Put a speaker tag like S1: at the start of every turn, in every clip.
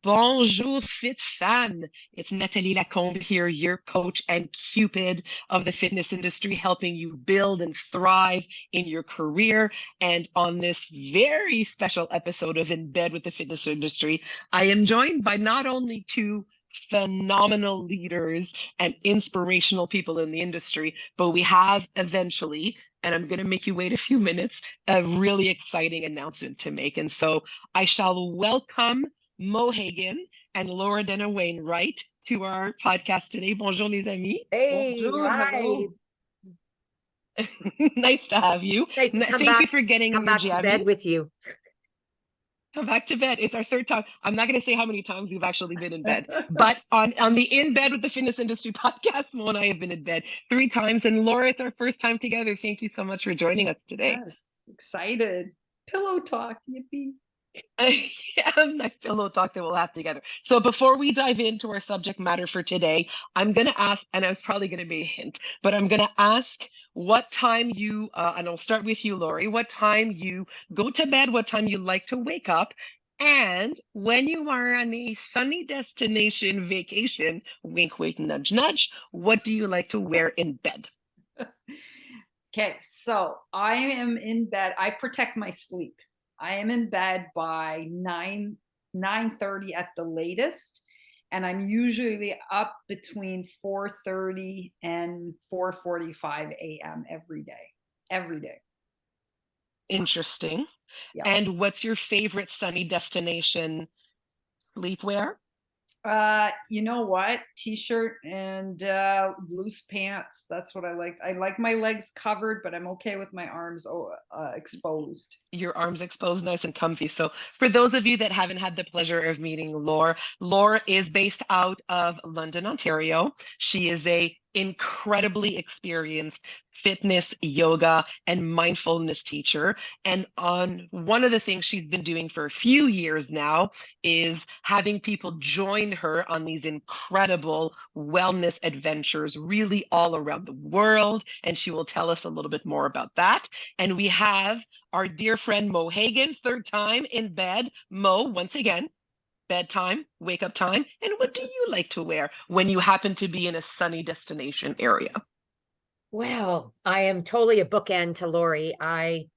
S1: Bonjour, fit fan. It's Nathalie Lacombe here, your coach and Cupid of the fitness industry, helping you build and thrive in your career. And on this very special episode of In Bed with the Fitness Industry, I am joined by not only two phenomenal leaders and inspirational people in the industry, but we have eventually, and I'm going to make you wait a few minutes, a really exciting announcement to make. And so I shall welcome Hagan and Loredana Wainwright to our podcast today. Bonjour, les amis.
S2: Hey,
S3: Bonjour,
S2: hi.
S3: hello.
S1: Nice to have you.
S2: Nice to
S1: Thank you for getting
S2: come
S1: your
S2: back to
S1: jammies.
S2: bed with you.
S1: Come back to bed. It's our third time. I'm not going to say how many times we've actually been in bed, but on the In Bed with the Fitness Industry podcast, Mo and I have been in bed 3 times. And Laura, it's our first time together. Thank you so much for joining us today.
S3: Yes, excited. Pillow talk, yippee.
S1: Yeah, nice pillow talk that we'll have together. So before we dive into our subject matter for today, I'm going to ask, and it's probably going to be a hint, but I'm going to ask what time you, and I'll start with you, Lori, what time you go to bed, what time you like to wake up, and when you are on a sunny destination vacation, wink, wink, nudge, nudge, what do you like to wear in bed?
S3: Okay, so I am in bed. I protect my sleep. I am in bed by 9:30 at the latest, and I'm usually up between 4:30 and 4:45 a.m. every day. Every day.
S1: Interesting.
S3: Yeah.
S1: And what's your favorite sunny destination sleepwear?
S3: You know what? T-shirt and loose pants. That's what I like. I like my legs covered, but I'm okay with my arms exposed.
S1: Your arms exposed, nice and comfy. So for those of you that haven't had the pleasure of meeting Laura is based out of London, Ontario. She is a incredibly experienced fitness, yoga, and mindfulness teacher. And on one of the things she's been doing for a few years now is having people join her on these incredible wellness adventures, really all around the world. And she will tell us a little bit more about that. And we have our dear friend Mo Hagan, third time in bed. Mo, once again, bedtime, wake up time. And what do you like to wear when you happen to be in a sunny destination area?
S2: Well, I am totally a bookend to Lori. I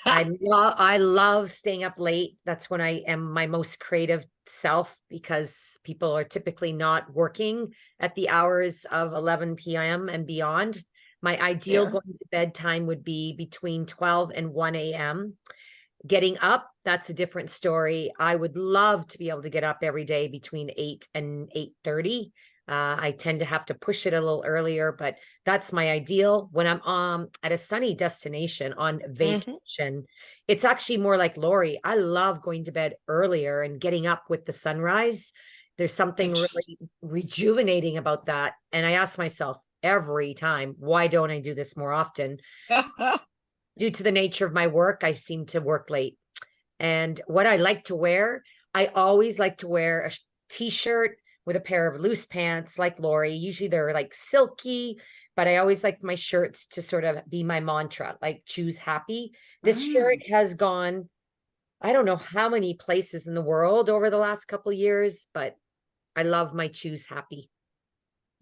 S2: love staying up late. That's when I am my most creative self because people are typically not working at the hours of 11 p.m. and beyond. My ideal
S1: Yeah.
S2: going to bed time would be between 12 and 1 a.m. Getting up, that's a different story. I would love to be able to get up every day between 8 and 8:30. I tend to have to push it a little earlier, but that's my ideal. When I'm at a sunny destination on vacation, it's actually more like Lori. I love going to bed earlier and getting up with the sunrise. There's something really rejuvenating about that. And I ask myself every time, why don't I do this more often? Due to the nature of my work, I seem to work late. And what I like to wear, I always like to wear a t-shirt with a pair of loose pants like Lori. Usually they're like silky, but I always like my shirts to sort of be my mantra, like choose happy. This shirt has gone, I don't know how many places in the world over the last couple of years, but I love my choose happy.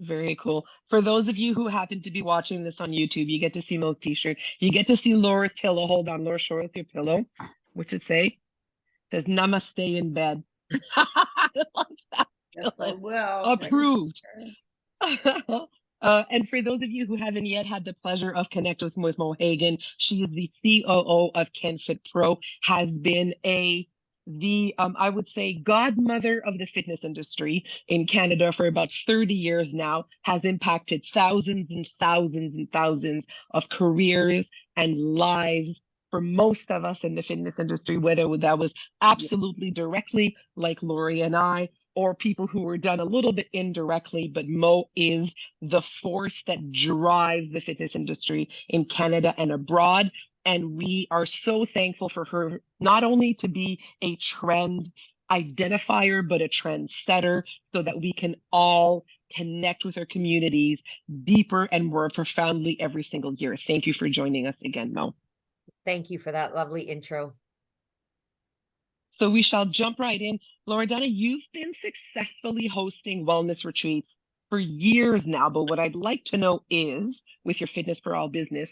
S1: Very cool. For those of you who happen to be watching this on YouTube, you get to see Mo's t-shirt. You get to see Laura's pillow. Hold on, Laura, show us your pillow. What's it say? It says Namaste in bed.
S3: Yes, I will.
S1: Approved. And for those of you who haven't yet had the pleasure of connecting with Mo Hagan, she is the COO of KenFit Pro, has been I would say godmother of the fitness industry in Canada for about 30 years now, has impacted thousands and thousands and thousands of careers and lives for most of us in the fitness industry, whether that was absolutely directly like Lori and I, or people who were done a little bit indirectly, but Mo is the force that drives the fitness industry in Canada and abroad. And we are so thankful for her, not only to be a trend identifier, but a trendsetter, so that we can all connect with our communities deeper and more profoundly every single year. Thank you for joining us again, Mo.
S2: Thank you for that lovely intro.
S1: So we shall jump right in. Loredana, you've been successfully hosting wellness retreats for years now, but what I'd like to know is, with your Fitness for All business,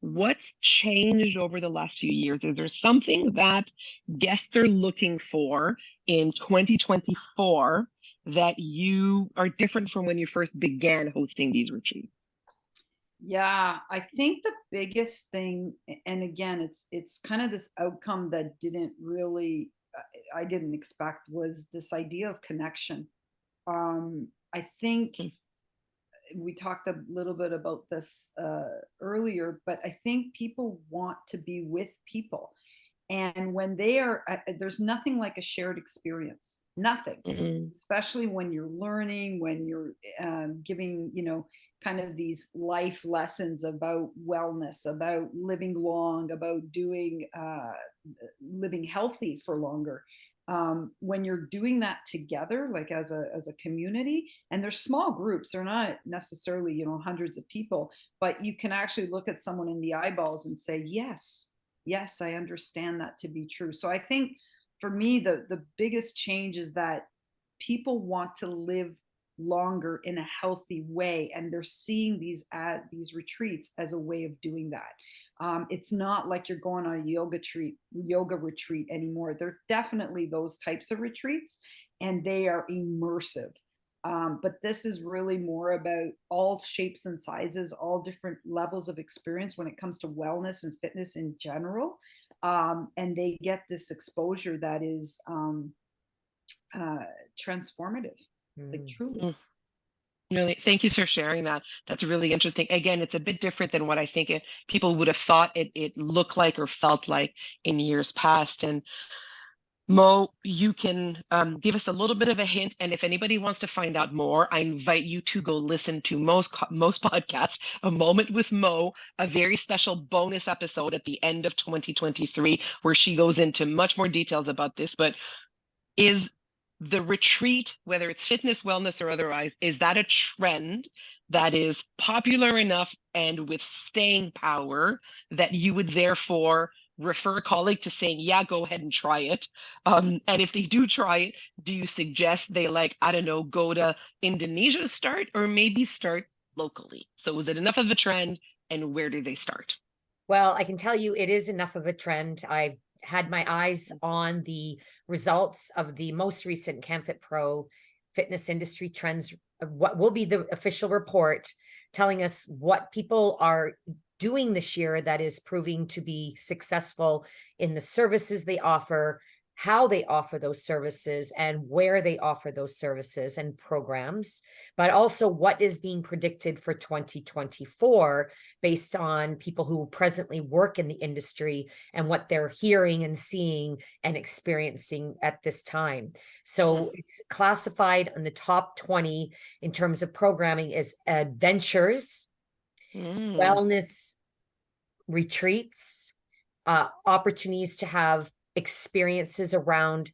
S1: what's changed over the last few years? Is there something that guests are looking for in 2024 that you are different from when you first began hosting these retreats?
S3: Yeah, I think the biggest thing, and again, it's kind of this outcome that didn't really, I didn't expect, was this idea of connection. I think we talked a little bit about this earlier, but I think people want to be with people. And when they are, there's nothing like a shared experience, nothing,
S1: Mm-hmm.
S3: especially when you're learning, when you're giving, kind of these life lessons about wellness, about living long, about living healthy for longer. When you're doing that together, like as a community, and they're small groups, they're not necessarily, hundreds of people, but you can actually look at someone in the eyeballs and say, yes, I understand that to be true. So I think for me, the biggest change is that people want to live longer in a healthy way, and they're seeing these retreats as a way of doing that. It's not like you're going on a yoga retreat anymore. They're definitely those types of retreats, and they are immersive. But this is really more about all shapes and sizes, all different levels of experience when it comes to wellness and fitness in general. And they get this exposure that is transformative, like truly.
S1: Really, thank you for sharing that. That's really interesting. Again, it's a bit different than what I think people would have thought it looked like or felt like in years past. And Mo, you can give us a little bit of a hint. And if anybody wants to find out more, I invite you to go listen to most podcasts, A Moment with Mo, a very special bonus episode at the end of 2023, where she goes into much more details about this. But is the retreat, whether it's fitness, wellness, or otherwise, is that a trend that is popular enough and with staying power that you would therefore refer a colleague to saying, yeah, go ahead and try it? And if they do try it, do you suggest they, like, I don't know, go to Indonesia to start, or maybe start locally? So is it enough of a trend, and where do they start?
S2: Well, I can tell you it is enough of a trend. I've had my eyes on the results of the most recent CanFit Pro fitness industry trends, what will be the official report telling us what people are doing this year that is proving to be successful in the services they offer, how they offer those services, and where they offer those services and programs, but also what is being predicted for 2024 based on people who presently work in the industry and what they're hearing and seeing and experiencing at this time. So it's classified on the top 20 in terms of programming as adventures, wellness retreats, opportunities to have experiences around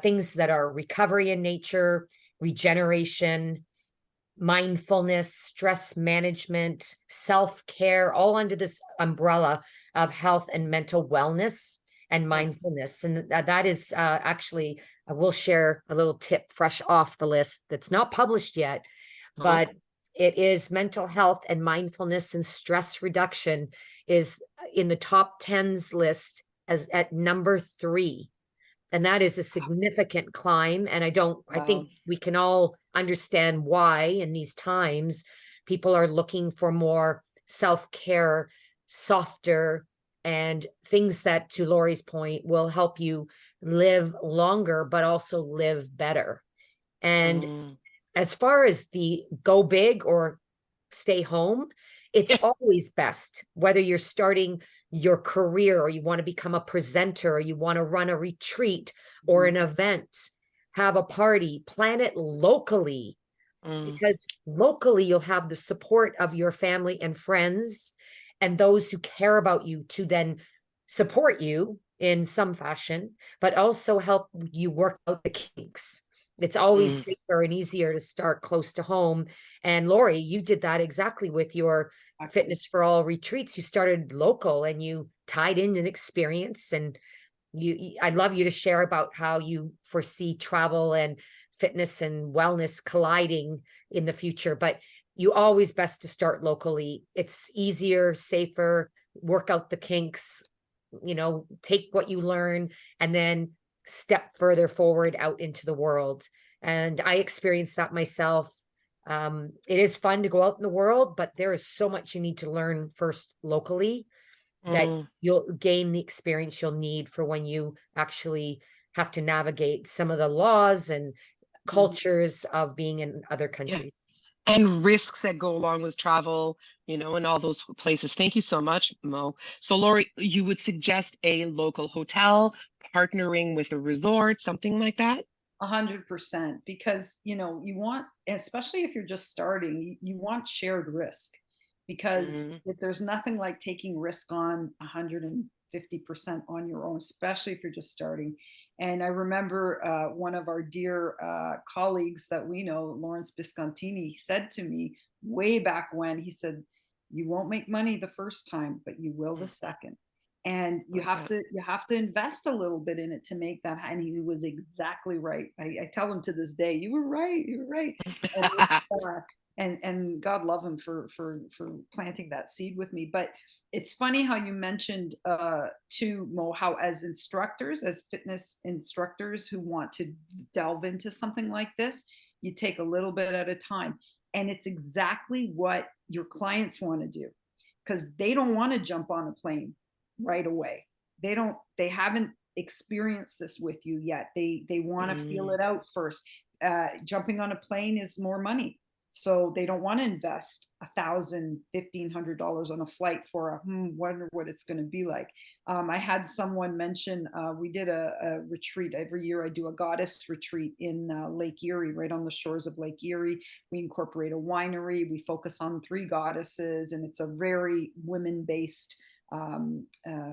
S2: things that are recovery in nature, regeneration, mindfulness, stress management, self-care, all under this umbrella of health and mental wellness and mindfulness. And that is actually, I will share a little tip fresh off the list that's not published yet, but it is mental health and mindfulness and stress reduction is in the top 10s list as at number 3. And that is a significant climb. And I think we can all understand why in these times people are looking for more self-care, softer, and things that, to Lori's point, will help you live longer, but also live better. And as far as the go big or stay home, it's always best, whether you're starting your career or you want to become a presenter or you want to run a retreat or an event, have a party, plan it locally, because locally you'll have the support of your family and friends and those who care about you to then support you in some fashion, but also help you work out the kinks. It's always safer and easier to start close to home. And Lori, you did that exactly with your Fitness for All retreats. You started local and you tied in an experience and I'd love you to share about how you foresee travel and fitness and wellness colliding in the future, but you always best to start locally. It's easier, safer, work out the kinks, take what you learn and then step further forward out into the world. And I experienced that myself. It is fun to go out in the world, but there is so much you need to learn first locally that you'll gain the experience you'll need for when you actually have to navigate some of the laws and cultures of being in other countries.
S1: And risks that go along with travel, and all those places. Thank you so much, Mo. So, Lori, you would suggest a local hotel partnering with a resort, something like that?
S3: 100%, because you want, especially if you're just starting, you want shared risk, because if there's nothing like taking risk on 150% on your own, especially if you're just starting. And I remember one of our dear colleagues that we know, Lawrence Biscontini, said to me way back when, he said, you won't make money the first time, but you will the second. And you have to invest a little bit in it to make that. And he was exactly right. I tell him to this day, you were right. And God love him for planting that seed with me. But it's funny how you mentioned to Mo, how as instructors, as fitness instructors who want to delve into something like this, you take a little bit at a time. And it's exactly what your clients want to do, because they don't want to jump on a plane right away. They haven't experienced this with you yet. They want to feel it out first. Jumping on a plane is more money, so they don't want to invest $1,000, $1,500 on a flight for wonder what it's going to be like. I had someone mention, we did a retreat. Every year I do a goddess retreat in Lake Erie, right on the shores of Lake Erie. We incorporate a winery. We focus on 3 goddesses, and it's a very women-based,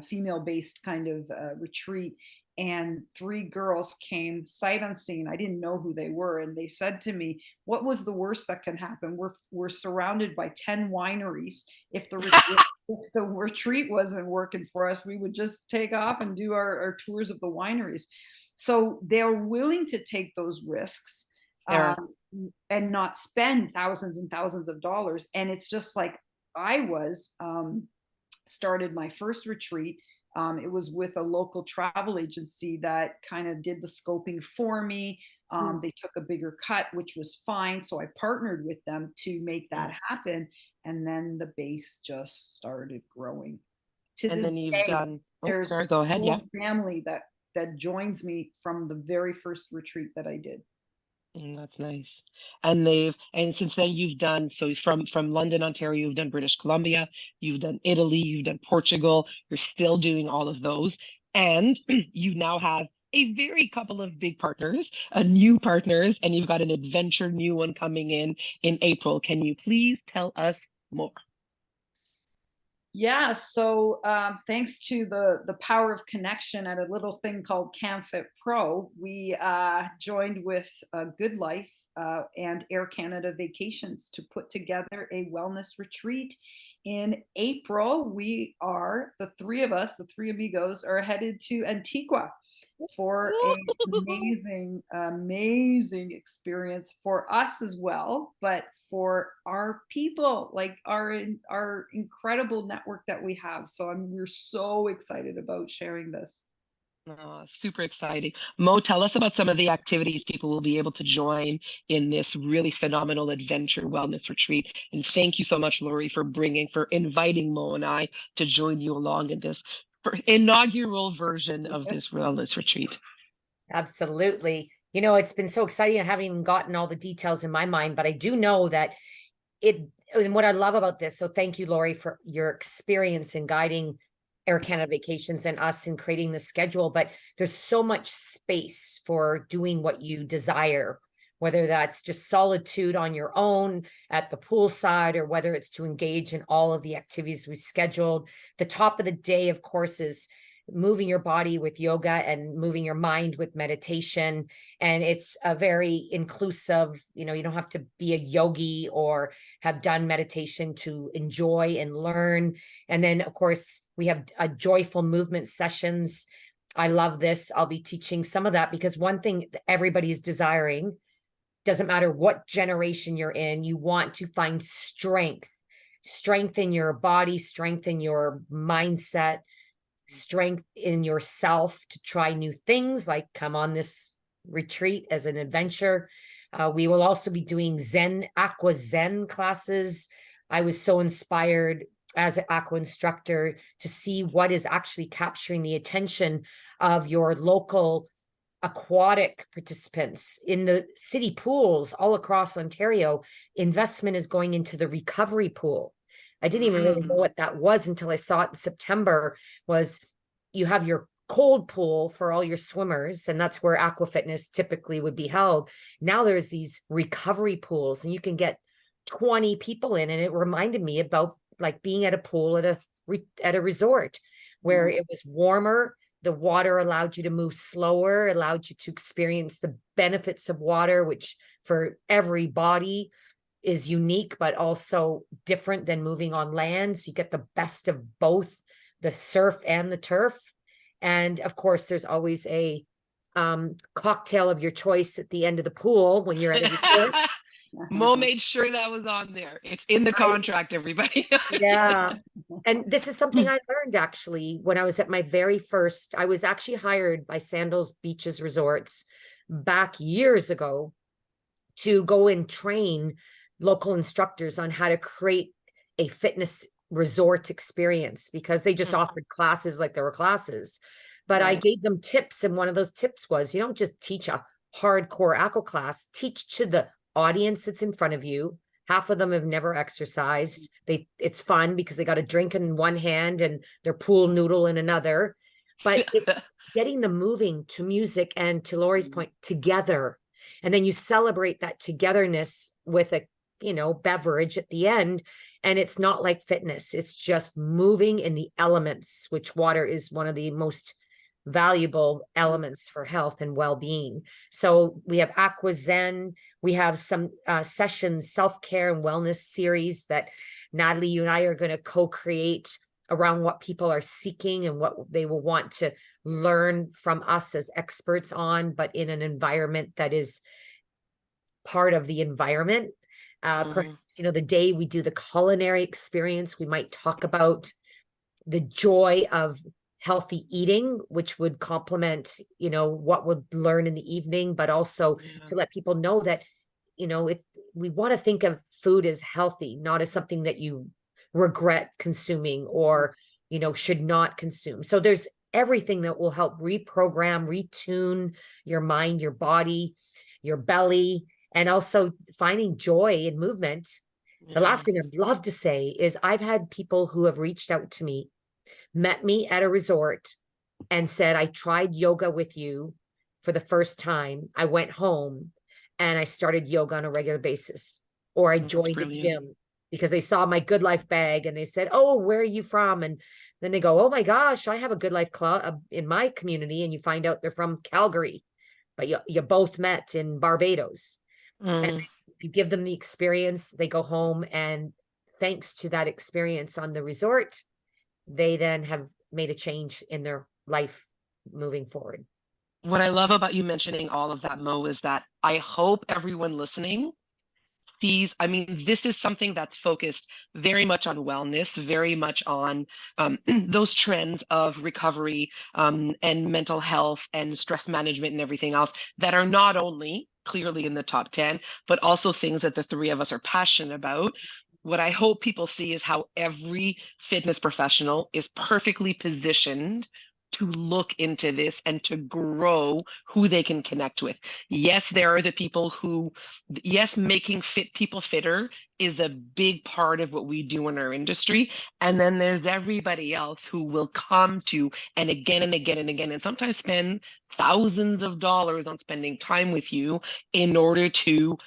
S3: female-based kind of retreat. And 3 girls came sight unseen. I didn't know who they were, and they said to me, "What was the worst that can happen? We're surrounded by 10 wineries. If the retreat wasn't working for us, we would just take off and do our tours of the wineries." So they're willing to take those risks and not spend thousands and thousands of dollars. And it's just like I was. Started my first retreat. It was with a local travel agency that kind of did the scoping for me. They took a bigger cut, which was fine. So I partnered with them to make that happen. And then the base just started growing. To
S1: And
S3: this
S1: then you've
S3: day,
S1: done,
S3: there's
S1: sorry, go ahead.
S3: a
S1: Yeah.
S3: whole family that joins me from the very first retreat that I did.
S1: That's nice. And since then you've done, so from London, Ontario, you've done British Columbia, you've done Italy, you've done Portugal, you're still doing all of those. And you now have a very couple of big partners, new partners, and you've got an adventure new one coming in April. Can you please tell us more?
S3: Yeah, so thanks to the power of connection at a little thing called CamFit Pro, we joined with GoodLife and Air Canada Vacations to put together a wellness retreat in April. We are, the 3 of us, the 3 amigos, are headed to Antigua for an amazing experience for us as well, but for our people, like our incredible network that we have. So we're so excited about sharing this.
S1: Super exciting. Mo, tell us about some of the activities people will be able to join in this really phenomenal adventure wellness retreat. And thank you so much, Lori, for inviting Mo and I to join you along in this inaugural version of this wellness retreat.
S2: Absolutely. It's been so exciting. I haven't even gotten all the details in my mind, but I do know that and what I love about this, so thank you, Lori, for your experience in guiding Air Canada Vacations and us in creating the schedule, but there's so much space for doing what you desire, whether that's just solitude on your own at the poolside, or whether it's to engage in all of the activities we scheduled. The top of the day, of course, is moving your body with yoga and moving your mind with meditation. And it's a very inclusive, you don't have to be a yogi or have done meditation to enjoy and learn. And then, of course, we have joyful movement sessions I love this. I'll be teaching some of that, because one thing everybody's desiring, doesn't matter what generation you're in, you want to find strength in your body, strength in your mindset, strength in yourself to try new things, like come on this retreat as an adventure. We will also be doing aqua Zen classes. I was so inspired as an aqua instructor to see what is actually capturing the attention of your local aquatic participants in the city pools all across Ontario. Investment is going into the recovery pool. I didn't even really know what that was until I saw it in September. Was you have your cold pool for all your swimmers, and that's where aqua fitness typically would be held. Now there's these recovery pools, and you can get 20 people in, and it reminded me about like being at a pool at a resort where it was warmer. The water allowed you to move slower, allowed you to experience the benefits of water, which for every body is unique, but also different than moving on land. So you get the best of both the surf and the turf. And of course, there's always a cocktail of your choice at the end of the pool when you're at a resort.
S1: Mo made sure that was on there. It's in the contract, everybody.
S2: Yeah. And this is something I learned actually when I was at my very first, I was actually hired by Sandals Beaches Resorts back years ago to go and train local instructors on how to create a fitness resort experience, because they just offered classes like there were classes. But I gave them tips, and one of those tips was, you don't just teach a hardcore aqua class, teach to the audience that's in front of you. Half of them have never exercised. It's fun because they got a drink in one hand and their pool noodle in another. But it's getting them moving to music, and to Lori's point, together. And then you celebrate that togetherness with a, beverage at the end. And it's not like fitness. It's just moving in the elements, which water is one of the most valuable elements for health and well-being. So we have Aqua Zen. We have some sessions, self-care and wellness series that Nathalie, you and I are going to co-create around what people are seeking and what they will want to learn from us as experts on, but in an environment that is part of the environment. Perhaps, the day we do the culinary experience, we might talk about the joy of healthy eating, which would complement, what we'll learn in the evening, but also to let people know that, we want to think of food as healthy, not as something that you regret consuming or, should not consume. So there's everything that will help reprogram, retune your mind, your body, your belly, and also finding joy in movement. The last thing I'd love to say is I've had people who have reached out to me, met me at a resort, and said, I tried yoga with you for the first time. I went home and I started yoga on a regular basis, or I joined the gym because they saw my GoodLife bag and they said, oh, where are you from? And then they go, oh my gosh, I have a GoodLife club in my community. And you find out they're from Calgary, but you both met in Barbados. And you give them the experience, they go home, and thanks to that experience on the resort, they then have made a change in their life moving forward.
S1: What I love about you mentioning all of that, Mo, is that I hope everyone listening sees, this is something that's focused very much on wellness, very much on those trends of recovery and mental health and stress management and everything else that are not only clearly in the top 10, but also things that the three of us are passionate about. What I hope people see is how every fitness professional is perfectly positioned to look into this and to grow who they can connect with. Yes, there are the people who, making fit people fitter is a big part of what we do in our industry. And then there's everybody else who will come to and again and again and again, and sometimes spend thousands of dollars on spending time with you in order to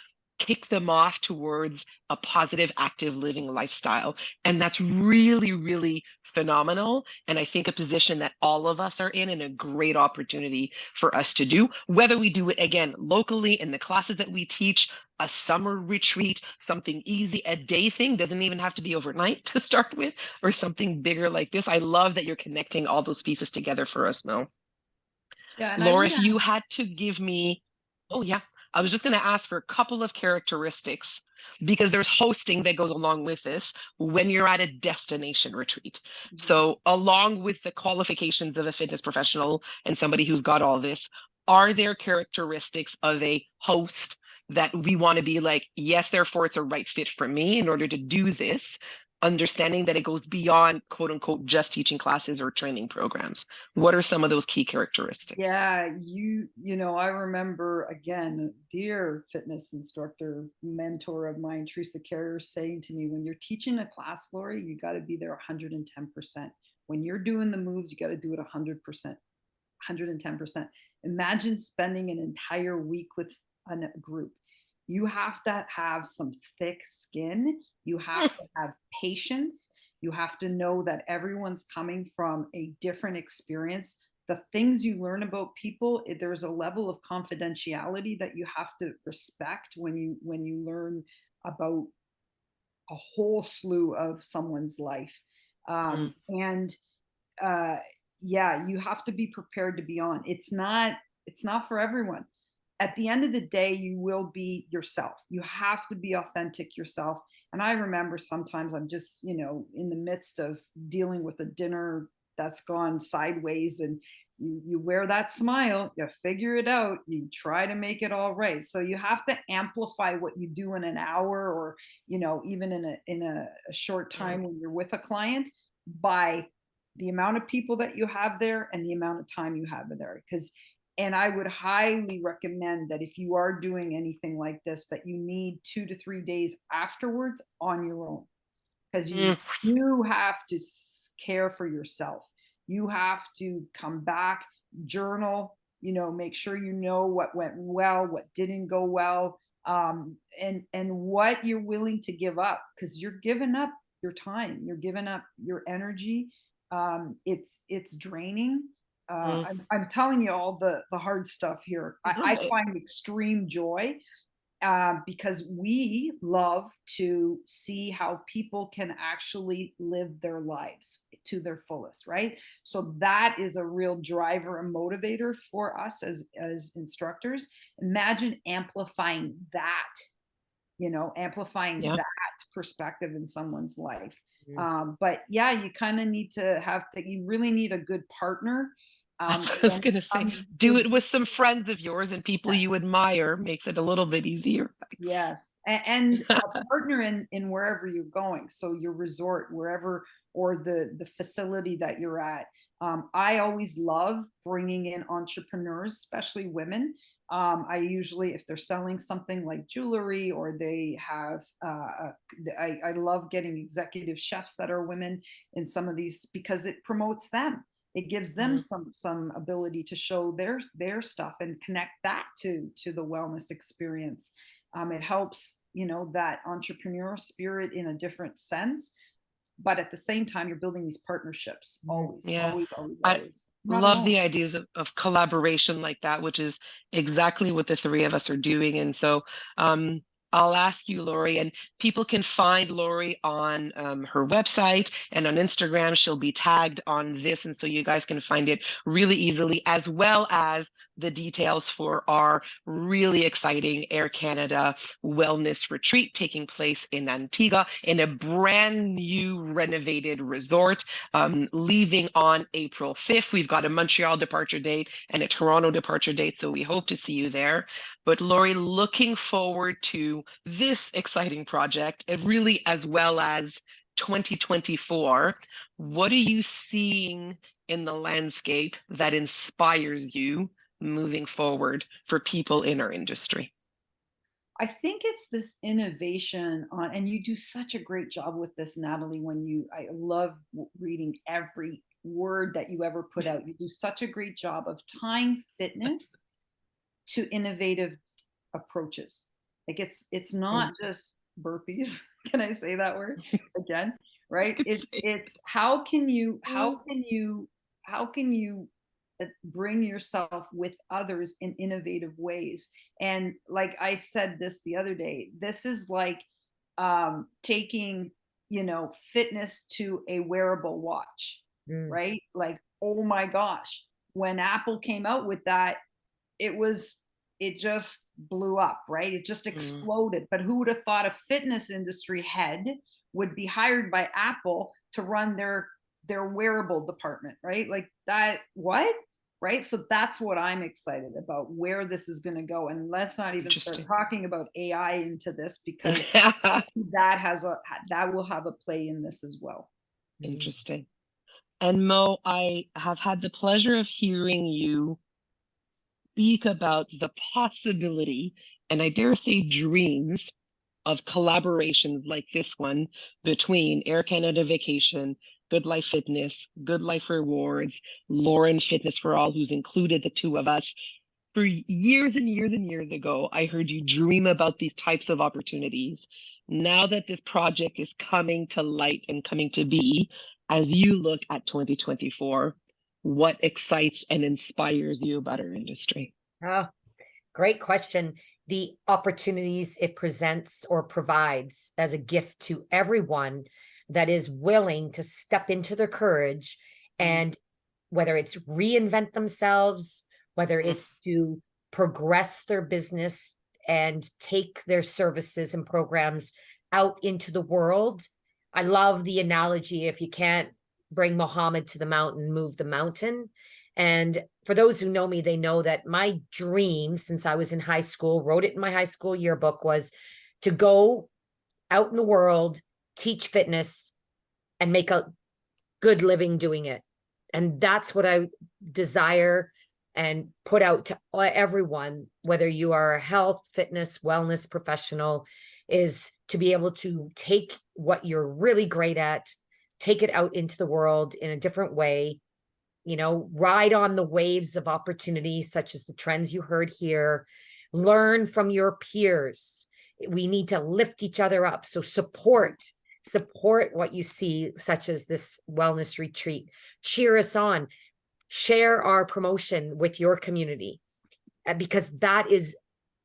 S1: kick them off towards a positive, active living lifestyle. And that's really, really phenomenal. And I think a position that all of us are in, and a great opportunity for us to do, whether we do it again locally in the classes that we teach, a summer retreat, something easy, a day thing, doesn't even have to be overnight to start with, or something bigger like this. I love that you're connecting all those pieces together for us, Mel.
S3: Yeah, and I
S1: Laura,
S3: want
S1: if
S3: to
S1: you had to give me, oh yeah, I was just going to ask for a couple of characteristics because there's hosting that goes along with this when you're at a destination retreat. So, along with the qualifications of a fitness professional and somebody who's got all this, are there characteristics of a host that we want to be like, yes, therefore it's a right fit for me in order to do this, understanding that it goes beyond quote unquote just teaching classes or training programs? What are some of those key characteristics?
S3: Yeah, you know, I remember again, dear fitness instructor, mentor of mine, Teresa Carrier, saying to me, when you're teaching a class, Lori, you got to be there 110%. When you're doing the moves, you got to do it 100%, 110%. Imagine spending an entire week with a group. You have to have some thick skin. You have to have patience. You have to know that everyone's coming from a different experience. The things you learn about people, there's a level of confidentiality that you have to respect when you learn about a whole slew of someone's life. And uh, yeah, you have to be prepared to be on. It's not for everyone. At the end of the day, you will be yourself. You have to be authentic yourself. And I remember sometimes I'm just, you know, in the midst of dealing with a dinner that's gone sideways, and you wear that smile, you figure it out, you try to make it all right. So you have to amplify what you do in an hour, or, you know, even in a short time when you're with a client, by the amount of people that you have there and the amount of time you have there. Because, and I would highly recommend that if you are doing anything like this, that you need 2 to 3 days afterwards on your own, because you have to care for yourself. You have to come back, journal, you know, make sure you know what went well, what didn't go well, and what you're willing to give up, because you're giving up your time, you're giving up your energy. It's draining. I'm telling you all the hard stuff here. I find extreme joy, because we love to see how people can actually live their lives to their fullest, right? So that is a real driver and motivator for us as instructors. Imagine amplifying that, you know, amplifying
S1: Yeah.
S3: that perspective in someone's life. But yeah, you kind of need to have that. You really need a good partner.
S1: That's what I was
S3: When it
S1: gonna say.
S3: comes
S1: Do
S3: to,
S1: it with some friends of yours and people you
S3: yes,
S1: admire, makes it a little bit easier.
S3: yes, and a partner in wherever you're going. So your resort, wherever, or the facility that you're at. I always love bringing in entrepreneurs, especially women. I usually, if they're selling something like jewelry, or they have, I love getting executive chefs that are women in some of these, because it promotes them. It gives them some ability to show their stuff and connect that to the wellness experience. It helps, you know, that entrepreneurial spirit in a different sense, but at the same time, you're building these partnerships always,
S1: Yeah.
S3: always, always,
S1: I
S3: always. Not
S1: love
S3: alone.
S1: the ideas of collaboration like that, which is exactly what the three of us are doing. And so I'll ask you, Lori, and people can find Lori on her website and on Instagram. She'll be tagged on this. And so you guys can find it really easily, as well as the details for our really exciting Air Canada wellness retreat taking place in Antigua in a brand new renovated resort, leaving on April 5th. We've got a Montreal departure date and a Toronto departure date, so we hope to see you there. But Lori, looking forward to this exciting project, and really as well as 2024. What are you seeing in the landscape that inspires you moving forward for people in our industry?
S3: I think it's this innovation on, and you do such a great job with this, Natalie. I love reading every word that you ever put out. You do such a great job of tying fitness to innovative approaches. Like it's not just burpees. Can I say that word again? Right? It's how can you bring yourself with others in innovative ways? And like I said this the other day, this is like taking, you know, fitness to a wearable watch, right? Like, oh my gosh, when Apple came out with that, it just blew up, right? It just exploded. But who would have thought a fitness industry head would be hired by Apple to run their wearable department, right? Like that, what? Right? So that's what I'm excited about, where this is going to go. And let's not even start talking about AI into this, because that will have a play in this as well.
S1: Interesting. And Mo, I have had the pleasure of hearing you speak about the possibility, and I dare say dreams, of collaborations like this one between Air Canada Vacation, GoodLife Fitness, GoodLife Rewards, Lauren Fitness for All, who's included the two of us. For years and years and years ago, I heard you dream about these types of opportunities. Now that this project is coming to light and coming to be, as you look at 2024, what excites and inspires you about our industry?
S2: Oh, great question. The opportunities it presents or provides as a gift to everyone that is willing to step into their courage, and whether it's reinvent themselves, whether it's to progress their business and take their services and programs out into the world. I love the analogy, if you can't bring Muhammad to the mountain, move the mountain. And for those who know me, they know that my dream since I was in high school, wrote it in my high school yearbook, was to go out in the world, teach fitness, and make a good living doing it. And that's what I desire and put out to everyone, whether you are a health, fitness, wellness professional, is to be able to take what you're really great at, take it out into the world in a different way, you know, ride on the waves of opportunity, such as the trends you heard here, learn from your peers. We need to lift each other up. So support what you see, such as this wellness retreat. Cheer us on, share our promotion with your community, because that is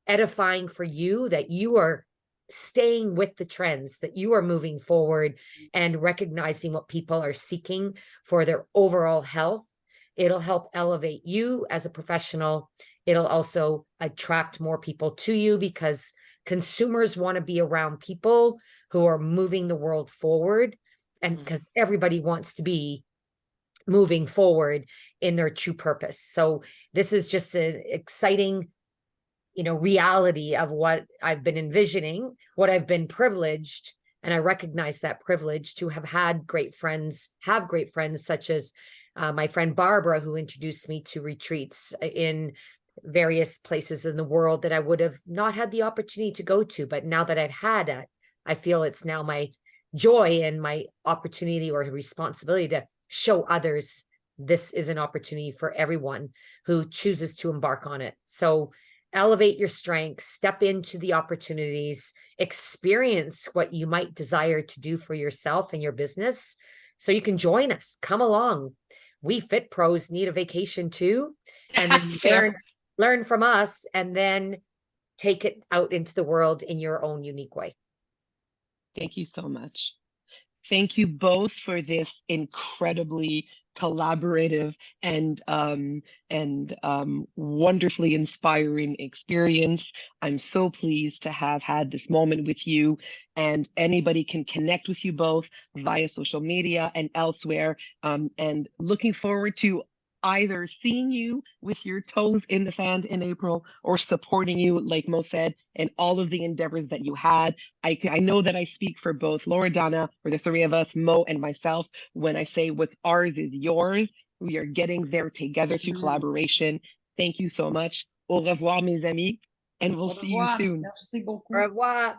S2: edifying for you, that you are staying with the trends, that you are moving forward and recognizing what people are seeking for their overall health. It'll help elevate you as a professional. It'll also attract more people to you, because consumers want to be around people who are moving the world forward, and because everybody wants to be moving forward in their true purpose. So this is just an exciting, you know, reality of what I've been envisioning, what I've been privileged. And I recognize that privilege to have had great friends, such as my friend Barbara, who introduced me to retreats in various places in the world that I would have not had the opportunity to go to. But now that I've had it, I feel it's now my joy and my opportunity or responsibility to show others this is an opportunity for everyone who chooses to embark on it. So elevate your strengths, step into the opportunities, experience what you might desire to do for yourself and your business, so you can join us. Come along. We fit pros need a vacation too, and then learn from us, and then take it out into the world in your own unique way.
S1: Thank you so much. Thank you both for this incredibly collaborative and wonderfully inspiring experience. I'm so pleased to have had this moment with you, and anybody can connect with you both via social media and elsewhere, and looking forward to either seeing you with your toes in the sand in April, or supporting you, like Mo said, in all of the endeavors that you had. I know that I speak for both Loredana, for the three of us, Mo and myself, when I say what's ours is yours. We are getting there together through collaboration. Thank you so much. Au revoir, mes amis, and we'll see you soon.
S3: Merci beaucoup.
S2: Au revoir.